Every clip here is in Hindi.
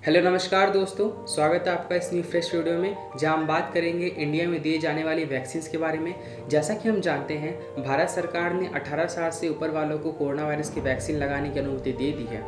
हेलो नमस्कार दोस्तों, स्वागत है आपका इस न्यू फ्रेश वीडियो में जहां हम बात करेंगे इंडिया में दिए जाने वाली वैक्सीन्स के बारे में। जैसा कि हम जानते हैं, भारत सरकार ने 18 साल से ऊपर वालों को कोरोना वायरस की वैक्सीन लगाने की अनुमति दे दी है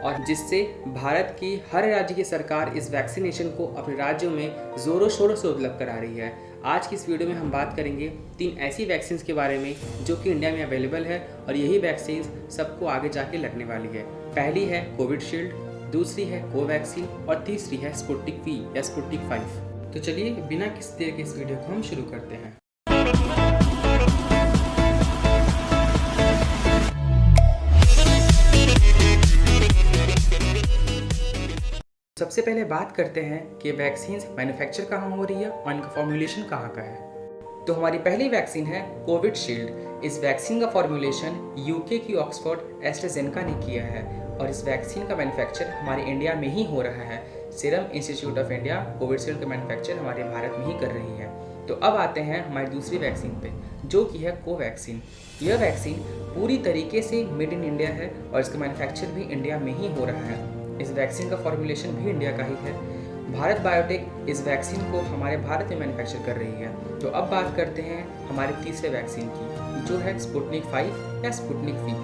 और जिससे भारत की हर राज्य की सरकार इस वैक्सीनेशन को अपने राज्यों में ज़ोरों शोरों से उपलब्ध करा रही है। आज की इस वीडियो में हम बात करेंगे 3 ऐसी वैक्सीन्स के बारे में जो कि इंडिया में अवेलेबल है और यही वैक्सीन्स सबको आगे जाके लगने वाली है। पहली है कोविशील्ड, दूसरी है कोवैक्सीन और तीसरी है स्पुतनिक वी या स्पुतनिक 5। तो चलिए बिना किसी देर के इस वीडियो को हम शुरू करते हैं। सबसे पहले बात करते हैं कि वैक्सीन मैन्युफैक्चर कहाँ हो रही है और इनका फॉर्मुलेशन कहाँ का है। तो हमारी पहली वैक्सीन है कोविशील्ड। इस वैक्सीन का फॉर्मुलेशन यूके की ऑक्सफोर्ड एस्ट्राजेनेका ने किया है और इस वैक्सीन का मैन्युफैक्चर हमारे इंडिया में ही हो रहा है। Serum institute of India Covishield का मैन्युफैक्चर हमारे भारत में ही कर रही है। तो अब आते हैं हमारी दूसरी वैक्सीन पे, जो कि है कोवैक्सीन। यह वैक्सीन पूरी तरीके से मेड इन इंडिया है और इसका मैन्युफैक्चर भी इंडिया में ही हो रहा है। इस वैक्सीन का फॉर्मुलेशन भी इंडिया का ही है। भारत बायोटेक इस वैक्सीन को हमारे भारत में मैन्युफैक्चर कर रही है। तो अब बात करते हैं हमारे तीसरे वैक्सीन की, जो है स्पुतनिक 5 या स्पुतनिक वी।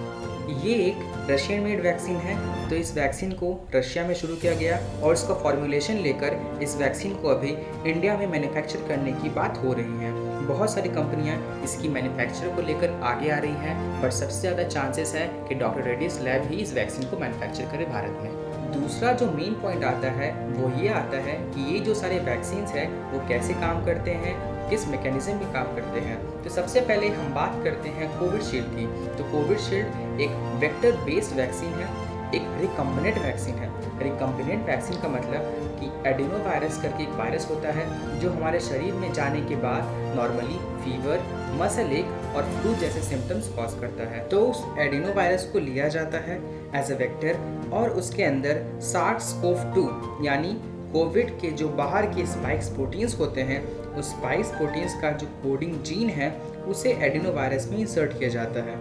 ये एक रशियन मेड वैक्सीन है। तो इस वैक्सीन को रशिया में शुरू किया गया और इसका फॉर्मुलेशन लेकर इस वैक्सीन को अभी इंडिया में मैन्युफैक्चर करने की बात हो रही है। बहुत सारी कंपनियां इसकी मैन्युफैक्चर को लेकर आगे आ रही हैं, बट सबसे ज़्यादा चांसेस है कि डॉक्टर रेड्डीज लैब ही इस वैक्सीन को मैन्युफैक्चर करे भारत में। दूसरा जो मेन पॉइंट आता है वो ये आता है कि ये जो सारे वैक्सीन्स हैं वो कैसे काम करते हैं, किस मैकेनिज्म में काम करते हैं। तो सबसे पहले हम बात करते हैं कोविशील्ड की। तो कोविशील्ड एक वेक्टर बेस्ड वैक्सीन है, एक रिकम्बिनेंट वैक्सीन है। रिकम्बिनेंट वैक्सीन का मतलब कि एडिनो वायरस करके एक वायरस होता है जो हमारे शरीर में जाने के बाद नॉर्मली फीवर, मसल एक और फ्लू जैसे सिम्टम्स कॉज करता है। तो उस एडिनो वायरस को लिया जाता है एज अ वेक्टर और उसके अंदर SARS-CoV-2 यानी कोविड के जो बाहर के स्पाइक्स प्रोटीन्स होते हैं, उस स्पाइक्स प्रोटीन्स का जो कोडिंग जीन है उसे एडिनो वायरस में इंसर्ट किया जाता है।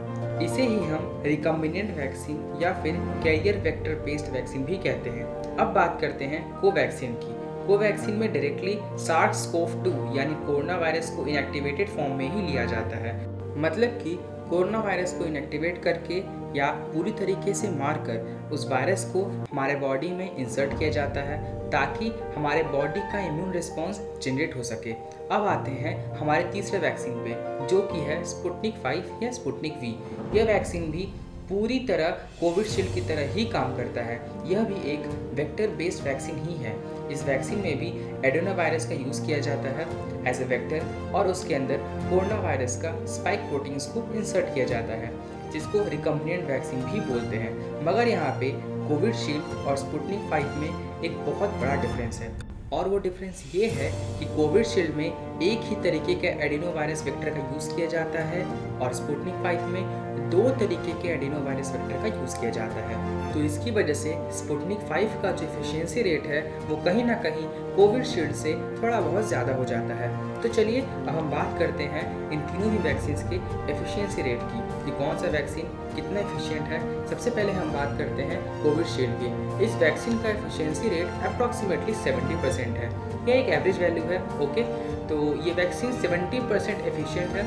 इसे ही हम रिकम्बिनेंट वैक्सीन या फिर कैरियर वेक्टर बेस्ड वैक्सीन भी कहते हैं। अब बात करते हैं कोवैक्सीन की। कोवैक्सीन में डायरेक्टली SARS-CoV-2 यानी कोरोना वायरस को इनएक्टिवेटेड फॉर्म में ही लिया जाता है। मतलब कि कोरोना वायरस को इनएक्टिवेट करके या पूरी तरीके से मारकर उस वायरस को हमारे बॉडी में इंसर्ट किया जाता है ताकि हमारे बॉडी का इम्यून रिस्पॉन्स जनरेट हो सके। अब आते हैं हमारे तीसरे वैक्सीन पे, जो कि है स्पुतनिक 5 या स्पुतनिक वी। यह वैक्सीन भी पूरी तरह कोविशील्ड की तरह ही काम करता है। यह भी एक वेक्टर बेस्ड वैक्सीन ही है। इस वैक्सीन में भी एडिनो वायरस का यूज़ किया जाता है एज ए वेक्टर और उसके अंदर कोरोना वायरस का स्पाइक प्रोटीन्स को इंसर्ट किया जाता है, जिसको रिकम्बिनेंट वैक्सीन भी बोलते हैं। मगर यहाँ पे कोविशील्ड और स्पुतनिक 5 में एक बहुत बड़ा डिफरेंस है और वो डिफरेंस ये है कि कोविशील्ड में एक ही तरीके के एडिनो वायरस वेक्टर का यूज़ किया जाता है और स्पुतनिक 5 में 2 तरीके के एडिनो वायरस वेक्टर का यूज़ किया जाता है। तो इसकी वजह से स्पुतनिक 5 का जो एफिशिएंसी रेट है वो कहीं ना कहीं कोविशील्ड से थोड़ा बहुत ज़्यादा हो जाता है। तो चलिए अब हम बात करते हैं इन तीनों ही वैक्सीन के एफिशिएंसी रेट की कि कौन सा वैक्सीन कितना एफिशिएंट है। सबसे पहले हम बात करते हैं कोविशील्ड की। इस वैक्सीन का एफिशिएंसी रेट अप्रॉक्सीमेटली 70% है। यह एक एवरेज वैल्यू है, ओके। तो ये वैक्सीन 70% एफिशिएंट है।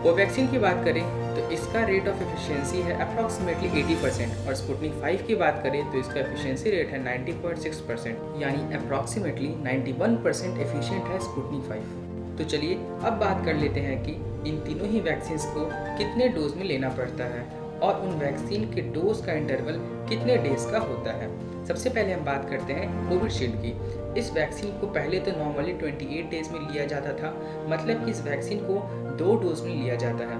कोवैक्सीन की बात करें तो इसका रेट ऑफ एफिशिएंसी है अप्रॉक्सीमेटली 80% और स्पुतनिक 5 की बात करें तो इसका एफिशिएंसी रेट है 90.6%, यानी अप्रॉक्सीमेटली 91% एफिशिएंट है स्पुतनिक 5। तो चलिए अब बात कर लेते हैं कि इन तीनों ही वैक्सीन को कितने डोज में लेना पड़ता है और उन वैक्सीन के डोज का इंटरवल कितने डेज का होता है। सबसे पहले हम बात करते हैं कोविशील्ड की। इस वैक्सीन को पहले तो नॉर्मली 28 डेज में लिया जाता था, मतलब कि इस वैक्सीन को 2 डोज में लिया जाता है।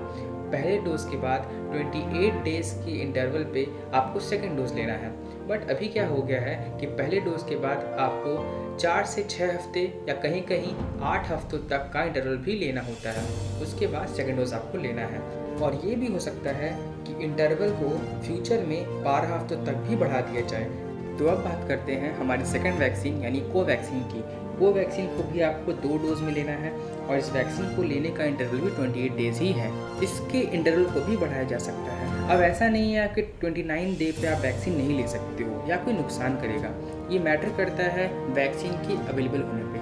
पहले डोज के बाद 28 डेज के इंटरवल पे आपको सेकेंड डोज लेना है। बट अभी क्या हो गया है कि पहले डोज के बाद आपको 4 से 6 हफ्ते या कहीं कहीं 8 हफ्तों तक का इंटरवल भी लेना होता है। उसके बाद सेकेंड डोज आपको लेना है और ये भी हो सकता है कि इंटरवल को फ्यूचर में 12 हफ्तों तक भी बढ़ा दिया जाए। तो अब बात करते हैं हमारी सेकंड वैक्सीन यानी कोवैक्सीन की। कोवैक्सीन को भी आपको 2 डोज में लेना है और इस वैक्सीन को लेने का इंटरवल भी 28 डेज ही है। इसके इंटरवल को भी बढ़ाया जा सकता है। अब ऐसा नहीं है कि 29 डे पे आप वैक्सीन नहीं ले सकते हो या कोई नुकसान करेगा। ये मैटर करता है वैक्सीन की अवेलेबल होने पे।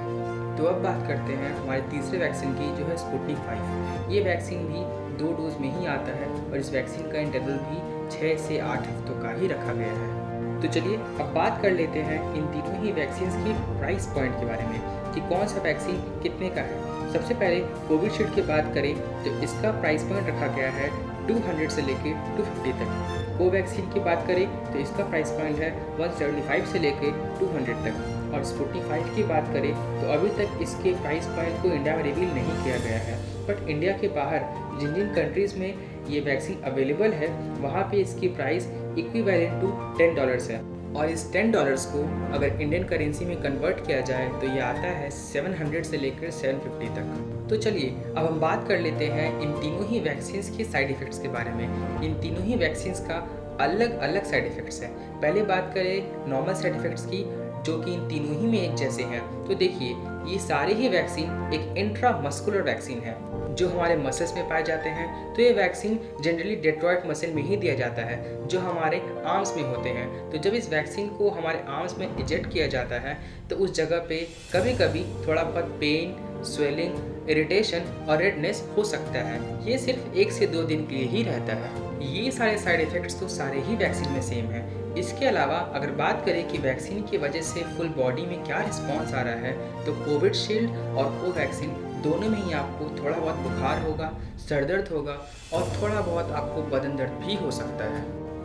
तो अब बात करते हैं हमारे तीसरे वैक्सीन की, जो है स्पुतनिक 5। ये वैक्सीन भी 2 डोज में ही आता है और इस वैक्सीन का इंटरवल भी 6 से 8 हफ्तों का ही रखा गया है। तो चलिए अब बात कर लेते हैं इन तीनों ही वैक्सीन की प्राइस पॉइंट के बारे में कि कौन सा वैक्सीन कितने का है। सबसे पहले कोविशील्ड की बात करें तो इसका प्राइस पॉइंट रखा गया है 200 से लेके 250 तक। कोवैक्सीन की बात करें तो इसका प्राइस पॉइंट है 175 से लेके 200 तक। और स्पुतनिक 5 की बात करें तो अभी तक इसके प्राइस पॉइंट को इंडिया में रिवील नहीं किया गया है, बट इंडिया के बाहर जिन जिन कंट्रीज़ में ये वैक्सीन अवेलेबल है वहाँ पे इसकी प्राइस इक्विवेलेंट टू $10 है। और इस $10 को अगर इंडियन करेंसी में कन्वर्ट किया जाए तो ये आता है 700 से लेकर 750 तक। तो चलिए अब हम बात कर लेते हैं इन तीनों ही वैक्सीन्स के साइड इफ़ेक्ट्स के बारे में। इन तीनों ही वैक्सीन्स का अलग अलग साइड इफ़ेक्ट्स हैं। पहले बात करें नॉर्मल साइड इफ़ेक्ट्स की, जो कि इन तीनों ही में एक जैसे हैं। तो देखिए ये सारे ही वैक्सीन एक इंट्रामस्कुलर वैक्सीन है जो हमारे मसल्स में पाए जाते हैं। तो ये वैक्सीन जनरली डेट्रॉइड मसल में ही दिया जाता है जो हमारे आर्म्स में होते हैं। तो जब इस वैक्सीन को हमारे आर्म्स में इंजेक्ट किया जाता है तो उस जगह पे कभी कभी थोड़ा बहुत पेन, स्वेलिंग, इरिटेशन और रेडनेस हो सकता है। ये सिर्फ 1 से 2 दिन के लिए ही रहता है। ये सारे साइड इफ़ेक्ट्स तो सारे ही वैक्सीन में सेम है। इसके अलावा अगर बात करें कि वैक्सीन की वजह से फुल बॉडी में क्या रिस्पॉन्स आ रहा है, तो कोविशील्ड और कोवैक्सीन दोनों में ही आपको थोड़ा बहुत बुखार होगा, सर दर्द होगा और थोड़ा बहुत आपको बदन दर्द भी हो सकता है।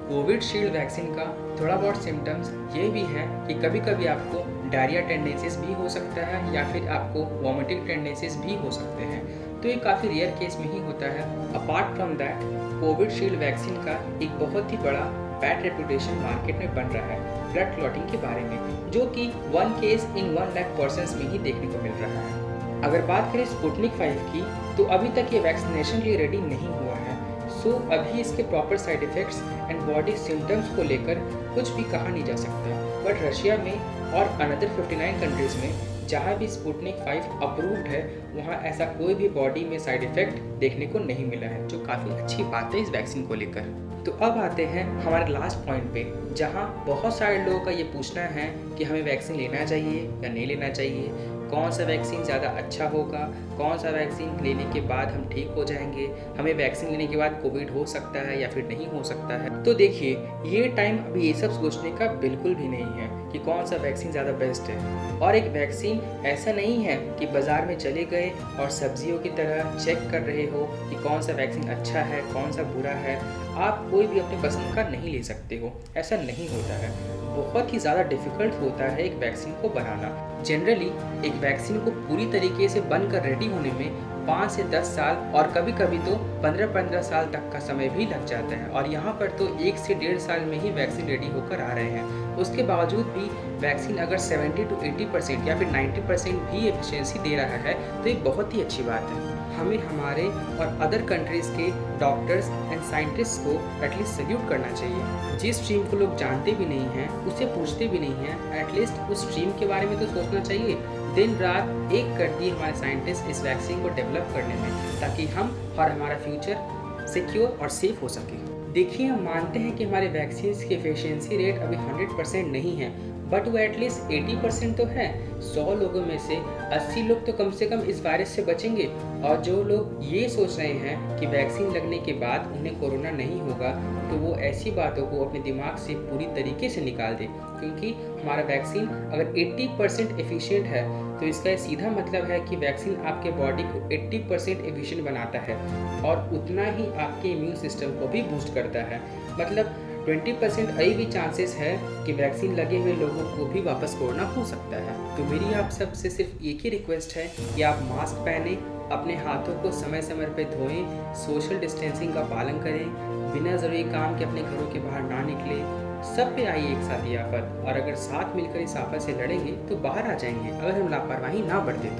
कोविशील्ड वैक्सीन का थोड़ा बहुत सिम्टम्स ये भी है कि कभी कभी आपको डायरिया टेंडेंसीज भी हो सकता है या फिर आपको वॉमिटिंग टेंडेंसीज भी हो सकते हैं। तो ये काफ़ी रेयर केस में ही होता है। Apart from that Covishield vaccine का एक बहुत ही बड़ा बैड रेपुटेशन मार्केट में बन रहा है ब्लड क्लॉटिंग के बारे में, जो कि 1 केस इन 1 लाख पर्सन्स में ही देखने को मिल रहा है। अगर बात करें स्पुतनिक 5 की, तो अभी तक ये वैक्सीनेशन के लिए रेडी नहीं हुआ है। सो अभी इसके proper side effects and body symptoms को लेकर कुछ भी कहा नहीं जा सकता। बट रशिया में और अनदर 59 कंट्रीज़ में जहाँ भी स्पुतनिक 5 अप्रूव्ड है वहाँ ऐसा कोई भी बॉडी में साइड इफ़ेक्ट देखने को नहीं मिला है, जो काफ़ी अच्छी बात है इस वैक्सीन को लेकर। तो अब आते हैं हमारे लास्ट पॉइंट पे, जहाँ बहुत सारे लोगों का ये पूछना है कि हमें वैक्सीन लेना चाहिए या नहीं लेना चाहिए, कौन सा वैक्सीन ज़्यादा अच्छा होगा, कौन सा वैक्सीन लेने के बाद हम ठीक हो जाएंगे, हमें वैक्सीन लेने के बाद कोविड हो सकता है या फिर नहीं हो सकता है। तो देखिए ये टाइम अभी ये सब सोचने का बिल्कुल भी नहीं है कि कौन सा वैक्सीन ज़्यादा बेस्ट है। और एक वैक्सीन ऐसा नहीं है कि बाज़ार में चले गए और सब्जियों की तरह चेक कर रहे हो कि कौन सा वैक्सीन अच्छा है, कौन सा बुरा है। आप कोई भी अपनी पसंद का नहीं ले सकते हो, ऐसा नहीं होता है। बहुत ही ज़्यादा डिफ़िकल्ट होता है एक वैक्सीन को बनाना। जनरली एक वैक्सीन को पूरी तरीके से बनकर रेडी होने में 5 से 10 साल और कभी कभी तो 15-15 साल तक का समय भी लग जाता है। और यहाँ पर तो 1 से 1.5 साल में ही वैक्सीन रेडी होकर आ रहे हैं। उसके बावजूद भी वैक्सीन अगर 70 to 80% या फिर 90% भी एफिशिएंसी दे रहा है तो ये बहुत ही अच्छी बात है। हमें हमारे और अदर कंट्रीज़ के डॉक्टर्स एंड साइंटिस्ट को एटलीस्ट सल्यूट करना चाहिए। जिस स्ट्रीम को लोग जानते भी नहीं हैं, उसे पूछते भी नहीं हैं, एटलीस्ट उस स्ट्रीम के बारे में तो सोचना चाहिए। दिन रात एक करती है हमारे साइंटिस्ट इस वैक्सीन को डेवलप करने में, ताकि हम और हमारा फ्यूचर सिक्योर और सेफ हो सके। देखिए हम मानते हैं कि हमारे वैक्सीन की एफिशिएंसी रेट अभी 100% नहीं है, बट वो एटलीस्ट 80% तो है। 100 लोगों में से 80 लोग तो कम से कम इस वायरस से बचेंगे। और जो लोग ये सोच रहे हैं कि वैक्सीन लगने के बाद उन्हें कोरोना नहीं होगा, तो वो ऐसी बातों को अपने दिमाग से पूरी तरीके से निकाल दे। क्योंकि हमारा वैक्सीन अगर 80% एफिशिएंट है तो इसका सीधा मतलब है कि वैक्सीन आपके बॉडी को 80% एफिशिएंट बनाता है और उतना ही आपके इम्यून सिस्टम को भी बूस्ट करता है। मतलब 20% अभी भी चांसेस है कि वैक्सीन लगे हुए लोगों को भी वापस कोरोना हो सकता है। तो मेरी आप सब से सिर्फ एक ही रिक्वेस्ट है कि आप मास्क पहने, अपने हाथों को समय समय पर धोएं, सोशल डिस्टेंसिंग का पालन करें, बिना ज़रूरी काम के अपने घरों के बाहर ना निकले। सब पे आई एक साथ ये आफत, और अगर साथ मिलकर इस आफत से लड़ेंगे तो बाहर आ जाएंगे, अगर हम लापरवाही ना बरतें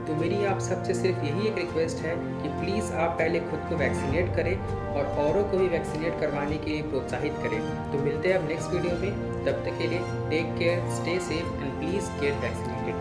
तो मेरी आप सबसे सिर्फ यही एक रिक्वेस्ट है कि प्लीज़ आप पहले खुद को वैक्सीनेट करें और औरों को भी वैक्सीनेट करवाने के लिए प्रोत्साहित करें। तो मिलते हैं अब नेक्स्ट वीडियो में, तब तक के लिए take care, stay safe and please get vaccinated.